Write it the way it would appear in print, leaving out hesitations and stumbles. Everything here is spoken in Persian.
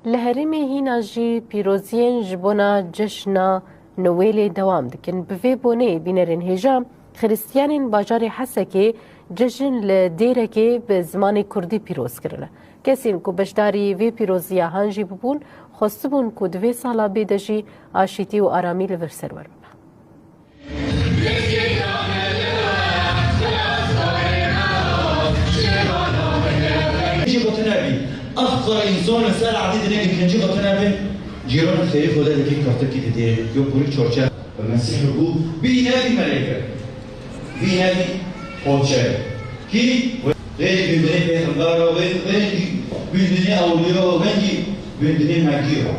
لهرمه هینا جی پیروزین جبونا جشنا نویل دوام دکن بوی بونه بینرین هجام خریستیانین باجار حسکه جشن لدیره که به زمان کردی پیروز کرده. کسین کو بشداری وی پیروزی هنجی ببون خواستبون کو دوی سالا بیدجی آشیتی و آرامی لورسر ورم. أفقر إنسان سال عديد نجم كنجي قطنا جيران الخير خدا ذكي كفتر كي تدي يوم بوري تشورشة المسيح ربو بينادي ملاك بينادي قوتشة كي غير بندني بيتمدار وغير بندني أولياء وغير بندني ماجيرو